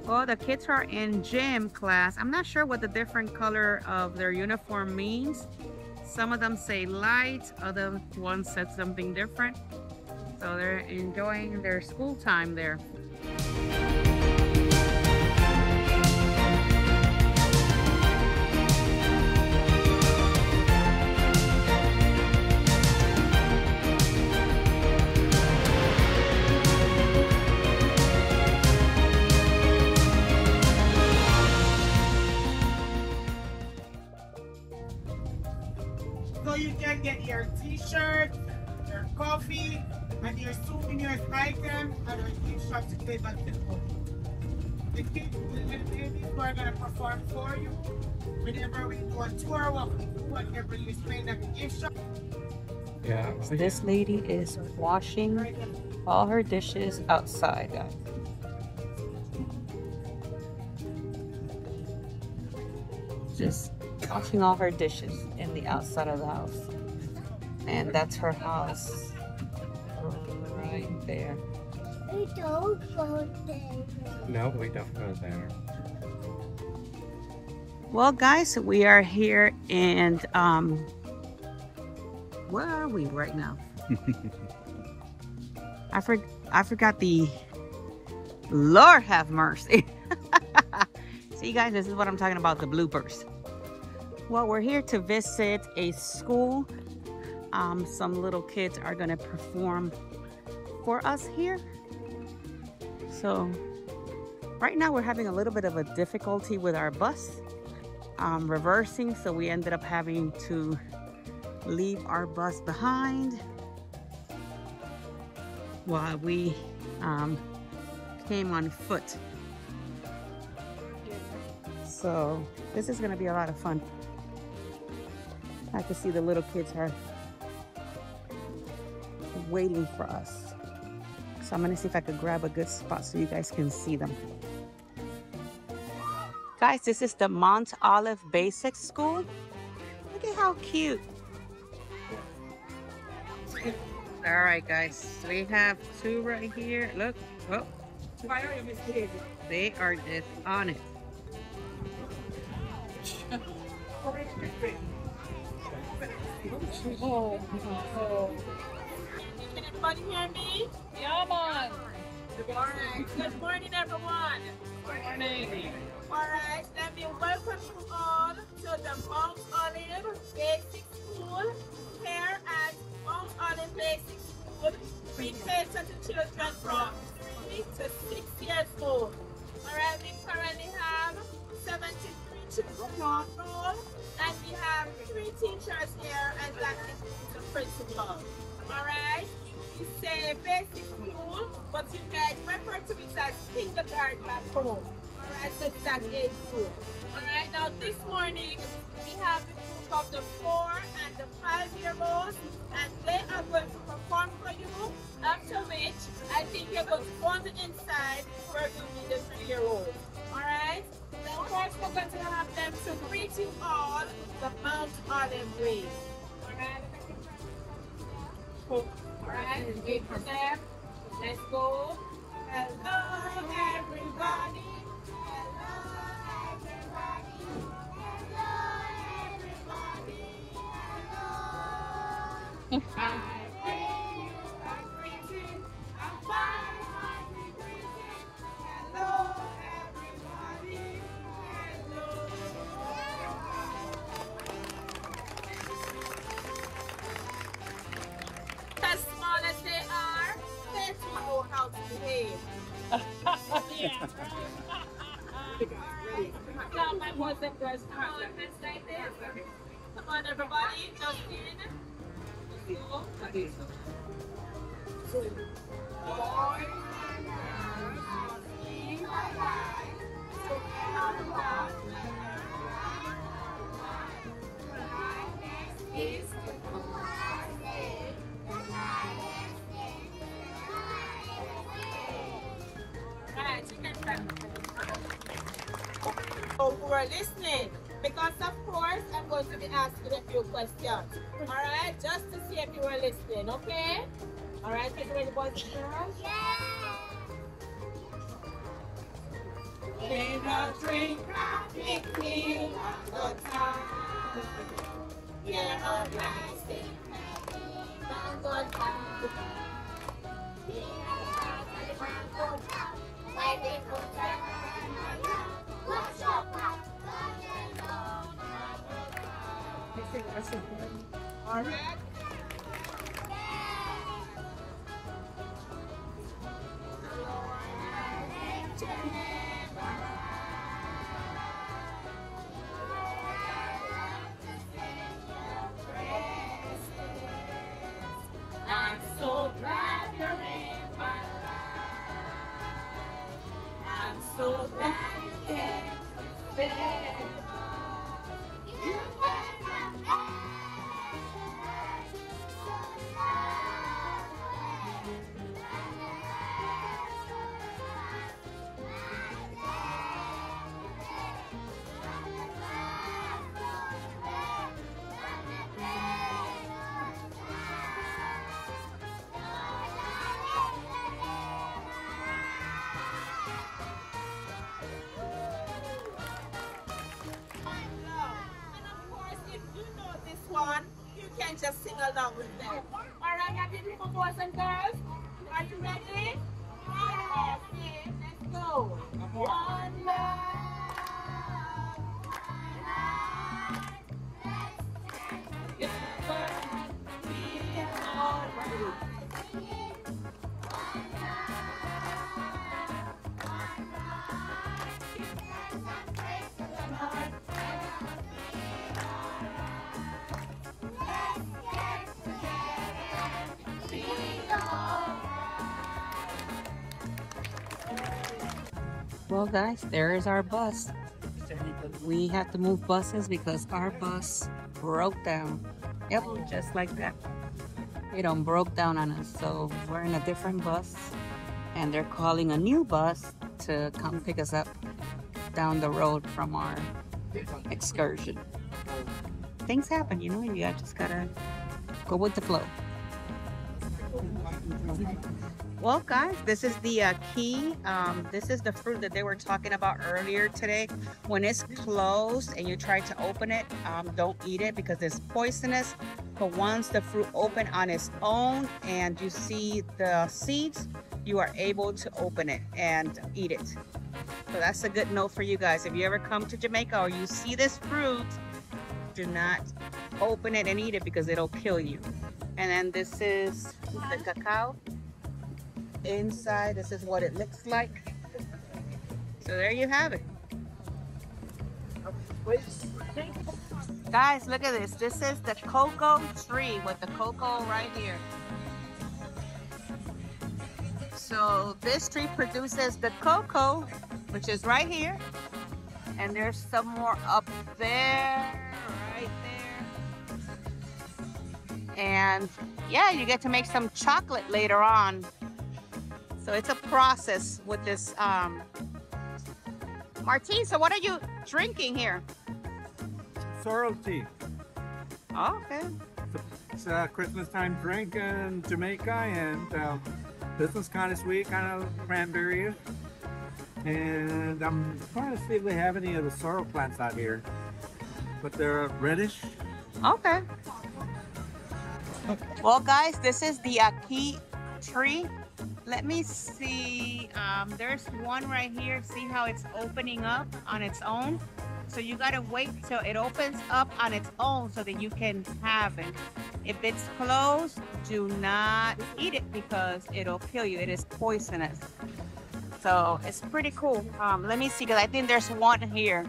Well, the kids are in gym class. I'm not sure what the different color of their uniform means. Some of them say light, other ones said something different. So they're enjoying their school time there. So you can get your t-shirt, your coffee, and your souvenirs item at our gift shop to play basketball. The kids, the ladies who are going to perform for you, whenever we do a tour, whatever you spend at the gift shop. Yeah. So this lady is washing all her dishes outside, guys. Just washing all her dishes in the outside of the house. And that's her house right there. We don't go there. No, we don't go there. Well, guys, we are here and where are we right now? I forgot the Lord have mercy. See, guys, this is what I'm talking about, the bloopers. Well, we're here to visit a school. Some little kids are gonna perform for us here. So right now we're having a little bit of a difficulty with our bus reversing, so we ended up having to leave our bus behind while we came on foot. So this is going to be a lot of fun. I can see the little kids are waiting for us. So I'm going to see if I could grab a good spot so you guys can see them. Guys, this is the Mount Olive Basic School. Look at how cute. All right, guys, we have two right here. Look, oh, they are just on it. Can everybody hear me? Yeah, man. All right. Good morning, everyone. Good morning. All right. Let me welcome you all to the Mount Olive Basic School here at Mount Olive Basic School. We cater to children from 3 to 6 years old. All right. We currently have 73 children on roll, and we have 3 teachers here, and that includes the principal. All right. We say basic school, but you guys refer to it as kindergarten at home. Alright, so it's at age group. Alright, now this morning we have the group of the 4 and the 5-year-olds, and they are going to perform for you. After which, I think you're going to go on the inside where you will be the 3-year-olds. Alright? Now first we're going to have them to greet you all the Mount Olive way. Alright? Alright, wait for them. Let's go. Hello, everybody. Hello, everybody. Hello, everybody. Hello. I bring you a greeting. A fine, hearty greeting. Hello, everybody. Hello. As small as they are, they know how to behave. Yeah. Now my boys and girls come on, let's like this. Come on, everybody, jump in. Go. Boys and girls, sing alike. Is who are listening, because of course I'm going to be asking a few questions. Alright, just to see if you are listening, okay? Alright, get ready, boys and girls? Yeah! In a drink, I feel the time. Yeah, I'm lasting. Good time. All right. I'm so glad you're in my life. I'm so glad you came to stay. You made my And of course, if you know this one, you can just sing along with them. All right, I did it for boys and girls. Are you ready? Yes. Let's go. One love. Well, guys, there is our bus. We had to move buses because our bus broke down. Yep, just like that. It broke down on us. So we're in a different bus and they're calling a new bus to come pick us up down the road from our excursion. Things happen, you know, you just gotta go with the flow. Well, guys, this is the key. This is the fruit that they were talking about earlier today. When it's closed and you try to open it, don't eat it because it's poisonous. But once the fruit open on its own and you see the seeds, you are able to open it and eat it. So that's a good note for you guys. If you ever come to Jamaica or you see this fruit, do not open it and eat it because it'll kill you. And then this is the cacao. Inside, this is what it looks like. So there you have it. Guys, look at this. This is the cocoa tree with the cocoa right here. So this tree produces the cocoa, which is right here. And there's some more up there, right there. And yeah, you get to make some chocolate later on. So it's a process with this. Martine, so what are you drinking here? Sorrel tea. Oh, okay. It's a Christmas time drink in Jamaica, and this one's kind of sweet, kind of cranberry. And I'm trying to see if they have any of the sorrel plants out here, but they're reddish. Okay. Well, guys, this is the key tree. Let me see. There's one right here. See how it's opening up on its own? So you gotta wait till it opens up on its own so that you can have it. If it's closed, do not eat it because it'll kill you. It is poisonous. So it's pretty cool. Let me see, because I think there's one here.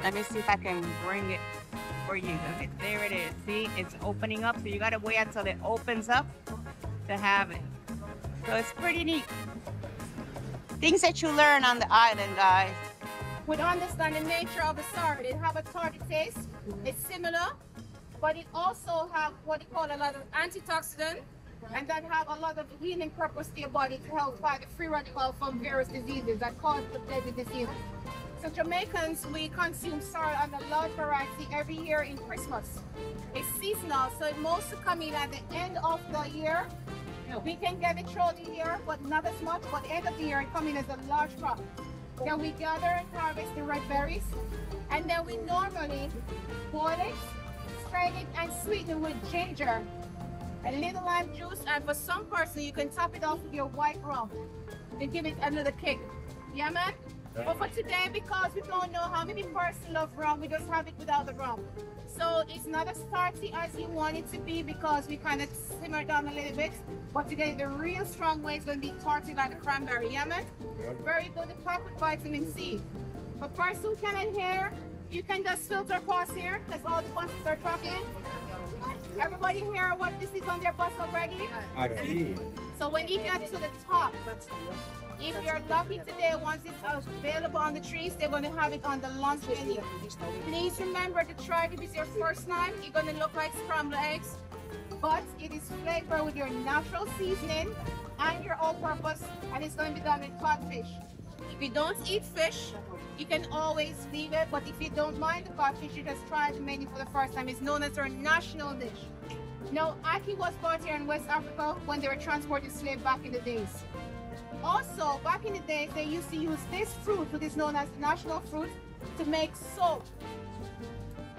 Let me see if I can bring it for you guys. There it is. See, it's opening up. So you gotta wait until it opens up to have it. So it's pretty neat. Things that you learn on the island, guys. We don't understand the nature of the sorrel. It have a tarty taste. It's similar, but it also have what they call a lot of antioxidant, and then have a lot of healing purpose to your body to help fight the free radical from various diseases that cause the deadly disease. So Jamaicans, we consume sorrel on a large variety every year in Christmas. It's seasonal, so it mostly come in at the end of the year. We can get it throughout the year, but not as much. But the end of the year, it come in as a large crop. Then we gather and harvest the red berries. And then we normally boil it, strain it, and sweeten it with ginger, a little lime juice, and for some person, you can top it off with your white rum to give it another kick. Yeah, man? But for today, because we don't know how many persons love rum, we just have it without the rum. So it's not as starchy as you want it to be because we kind of simmer it down a little bit. But today, the real strong way is going to be tarty like a cranberry. Yeah, man? Very good to pack with vitamin C. For persons who cannot hear, you can just filter pause here because all the buses are talking. Everybody hear what this is on their bus already? So when you get to the top, if you're lucky today, once it's available on the trees, they're going to have it on the lunch menu. Please remember to try if it's your first time. It's going to look like scrambled eggs, but it is flavored with your natural seasoning and your all-purpose, and it's going to be done with codfish. If you don't eat fish, you can always leave it, but if you don't mind the codfish, you just try the menu for the first time. It's known as our national dish. Now, ackee was brought here in West Africa when they were transporting slaves back in the days. Also, back in the days, they used to use this fruit, which is known as the national fruit, to make soap.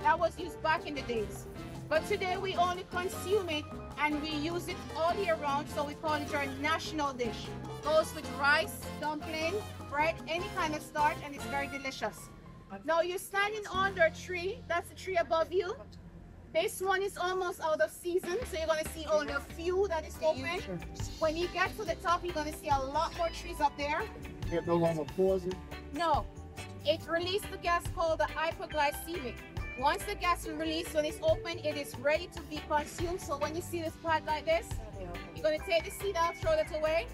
That was used back in the days. But today, we only consume it and we use it all year round, so we call it our national dish. Goes with rice, dumpling, bread, any kind of starch, and it's very delicious. Now, you're standing under a tree. That's the tree above you. This one is almost out of season, so you're going to see only a few that is open. When you get to the top, you're going to see a lot more trees up there. It no longer poison? No. It released the gas called the hypoglycemic. Once the gas is released, when it's open, it is ready to be consumed. So when you see this plant like this, you're going to take the seed out, throw it away.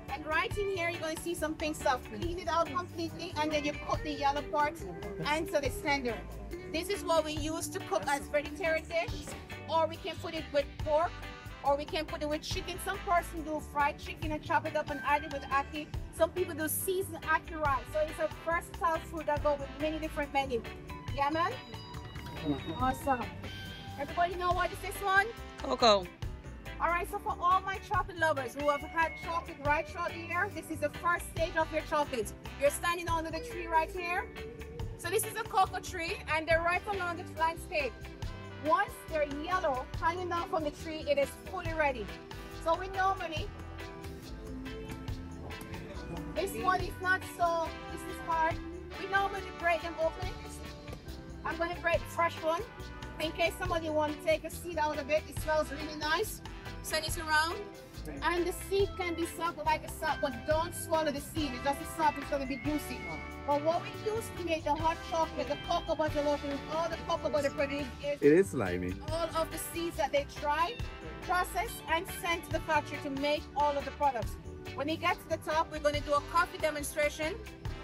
And right in here, you're going to see some pink stuff. Clean it out completely, and then you put the yellow part into the blender. This is what we use to cook as vegetarian dish, or we can put it with pork, or we can put it with chicken. Some person do fried chicken and chop it up and add it with ackee. Some people do seasoned ackee rice. So it's a versatile food that goes with many different menus. Yeah, man? Awesome. Everybody know what is this one? Cocoa. All right, so for all my chocolate lovers who have had chocolate right throughout the year, this is the first stage of your chocolate. You're standing under the tree right here. So this is a cocoa tree, and they're right along the landscape. Once they're yellow, hanging down from the tree, it is fully ready. So we normally, this one is not so, this is hard. We normally break them open. I'm going to break the fresh one in case somebody wants to take a seed out of it. It smells really nice. Send it around. And the seed can be sucked like a sap, but don't swallow the seed. It's just a sap, it's going to be juicy. But what we use to make the hot chocolate, the cocoa butter lotion, all the cocoa butter produced is It is slimy. all of the seeds that they try, process, and send to the factory to make all of the products. When you get to the top, we're going to do a coffee demonstration.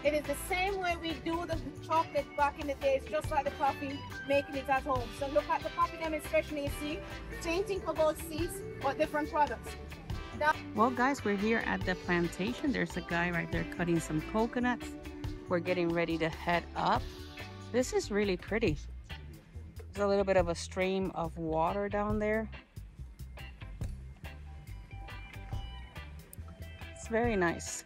It is the same way we do the chocolate back in the days, just like the coffee, making it at home. So look at the coffee demonstration you see. Same thing about seeds, but different products. Now, Well, guys, we're here at the plantation. There's a guy right there cutting some coconuts. We're getting ready to head up. This is really pretty. There's a little bit of a stream of water down there. It's very nice.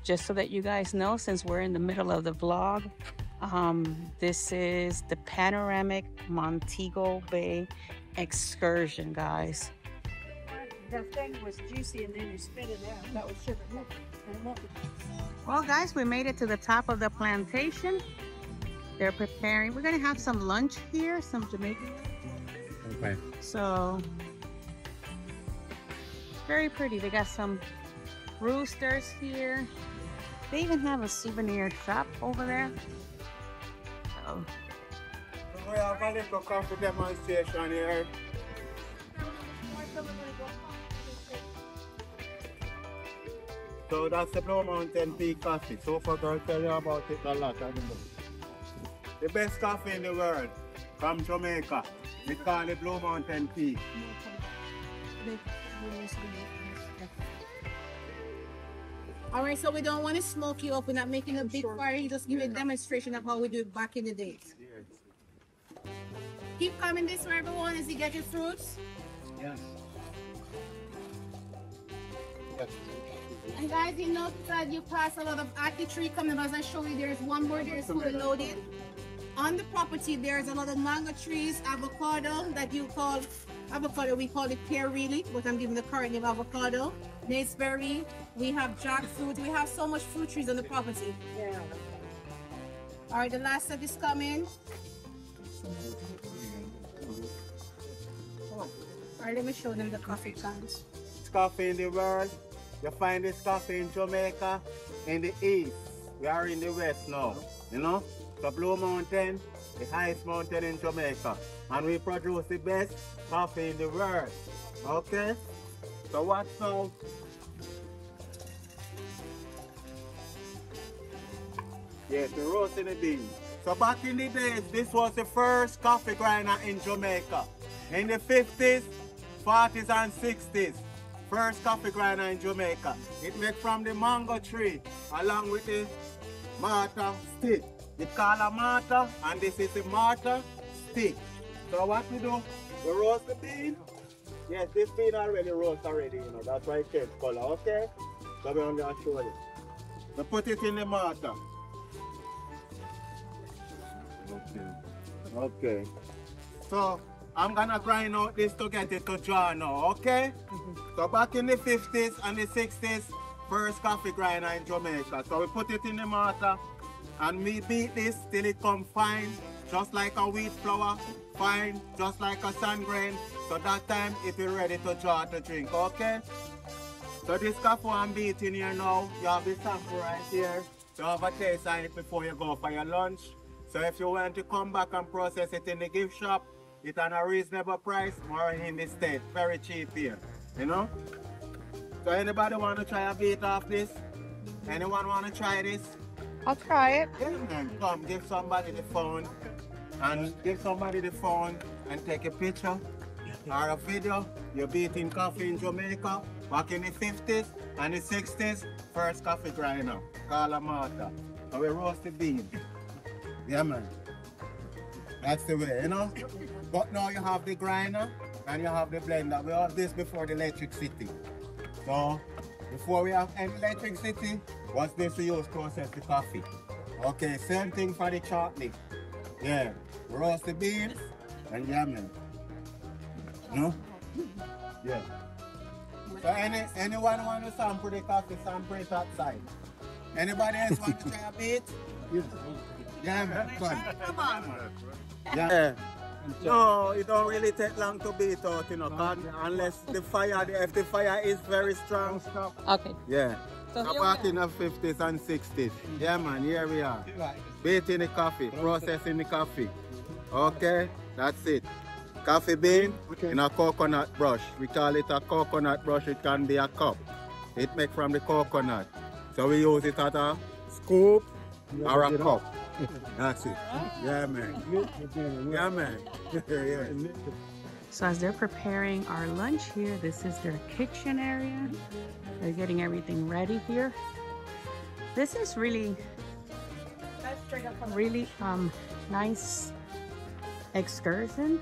Just so that you guys know, since we're in the middle of the vlog, this is the panoramic Montego Bay excursion, guys. The thing was juicy and then you spit it out. That was sugar. Well, guys, we made it to the top of the plantation. They're preparing. We're gonna have some lunch here, some Jamaican. Okay. So very pretty. They got some roosters here. They even have a souvenir shop over there. So We have a little coffee demonstration here. So that's the Blue Mountain Peak coffee. So far, I'll tell you about it a lot. The best coffee in the world from Jamaica. We call it Blue Mountain Peak. all right, so we don't want to smoke you up. We're not making a big fire. You just give a demonstration of how we do it back in the days. Keep coming this way, everyone, as you get your fruits. Yes. And guys, you notice that you pass a lot of apple tree coming. As I show you, there's one more there is fully loaded. On the property, there's a lot of mango trees, avocado that you call avocado. We call it pear really, but I'm giving the current name avocado. Naceberry. We have jackfruit. We have so much fruit trees on the property. Yeah. All right, the last set is coming. All right, let me show them the coffee plants. This coffee in the world. You find this coffee in Jamaica in the east. We are in the west now, you know? So Blue Mountain, the highest mountain in Jamaica. And we produce the best coffee in the world. Okay? So what's now? Yes, the roasting the beans. So back in the days, this was the first coffee grinder in Jamaica. In the 50s, 40s and 60s. First coffee grinder in Jamaica. It made from the mango tree along with the mortar stick. It's called a mortar and this is the mortar stick. So what we do, we roast the bean. Yes, this bean already roast already, you know, that's why it changed color, okay? So we're going to show you. We put it in the mortar. Okay. So I'm gonna grind out this to get it to jar now, okay? So back in the 50s and the 60s, first coffee grinder in Jamaica. So we put it in the mortar and we beat this till it come fine, just like a wheat flour, fine, just like a sand grain. So that time it is ready to jar to drink, okay? So this coffee I'm beating here now, you have the sample right here. You have a taste of it before you go for your lunch. So if you want to come back and process it in the gift shop, it's on a reasonable price, more in the state, very cheap here, you know? So anybody want to try a bit of this? Anyone want to try this? I'll try it. Yeah, man, come give somebody the phone and take a picture or a video. You're beating coffee in Jamaica back in the 50s and the 60s, first coffee grinder, called a mortar. And we roast the bean. Yeah, man. That's the way, you know? But now you have the grinder and you have the blender. We have this before the electricity. So, before we have any electricity, what's this we use to process the coffee? Okay, same thing for the chocolate. Yeah, roast the beans and yam. No? Yeah. So anyone want to sample the coffee, sample it outside. Anybody else want to try a bit? Yeah, man. Come on. Yeah. No, it don't really take long to beat out, you know, unless the fire, if the fire is very strong. Okay. Yeah. So back in the 50s and 60s. Yeah, man, here we are. Beating the coffee, processing the coffee. Okay, that's it. Coffee bean in a coconut brush. We call it a coconut brush. It can be a cup. It made from the coconut. So we use it as a scoop or a cup. That's it. Yeah, man. Yeah, man. Yeah. So as they're preparing our lunch here, this is their kitchen area. They're getting everything ready here. This is really nice excursion.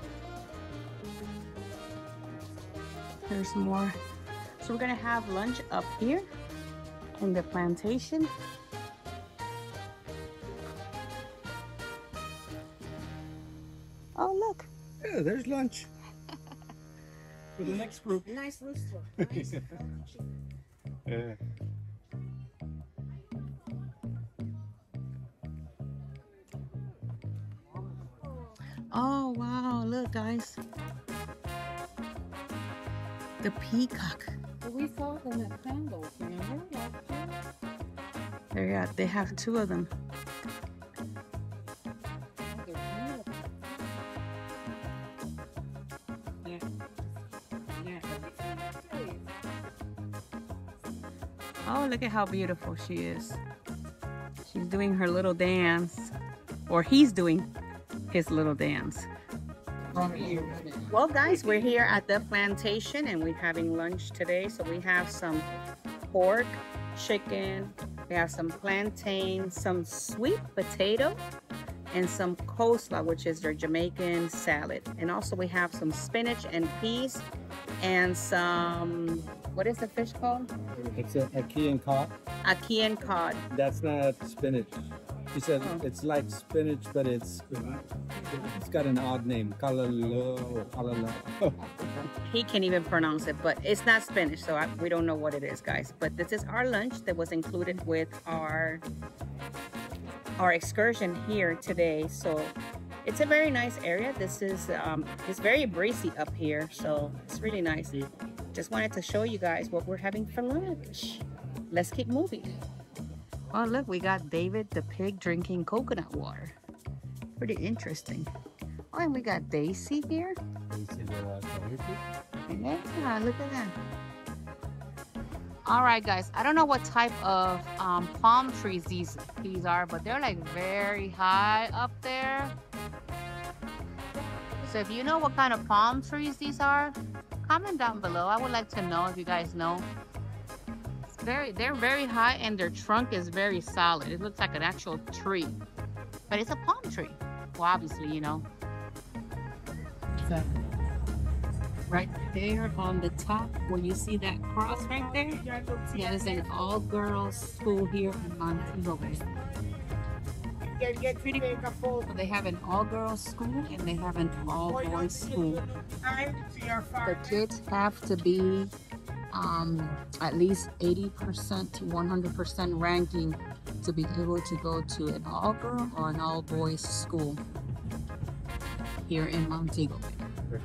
There's more. So we're gonna have lunch up here in the plantation. Oh, look. Yeah, there's lunch. For the next group. Nice rooster. Nice. Yeah. Oh, wow. Look, guys. The peacock. We saw them at Candles, remember? There, yeah, they have two of them. Oh, look at how beautiful she is. She's doing her little dance, or he's doing his little dance. Well, guys, we're here at the plantation and we're having lunch today. So we have some pork, chicken, we have some plantain, some sweet potato, and some coleslaw, which is their Jamaican salad. And also we have some spinach and peas and some What is the fish called? It's a key and cod. Ackee cod. That's not spinach. She said Oh. it's like spinach, but it's got an odd name. Kalalo. He can't even pronounce it, but it's not spinach, so we don't know what it is, guys. But this is our lunch that was included with our excursion here today. So it's a very nice area. This is it's very breezy up here, so it's really nice. Just wanted to show you guys what we're having for lunch. Let's keep moving. Oh, look, we got David the pig drinking coconut water. Pretty interesting. Oh, and we got Daisy here. Yeah, look at that. All right, guys. I don't know what type of palm trees these are, but they're like very high up there. So if you know what kind of palm trees these are, comment down below. I would like to know if you guys know. They're very high and their trunk is very solid. It looks like an actual tree, but it's a palm tree. Well, obviously, you know. So, right there on the top, where you see that cross right there, that is an all-girls school here in Montego Bay. Pretty cool. So they have an all-girls school and they have an all-boys school. The kids have to be at least 80% to 100% ranking to be able to go to an all-girl or an all-boys school here in Montego Bay.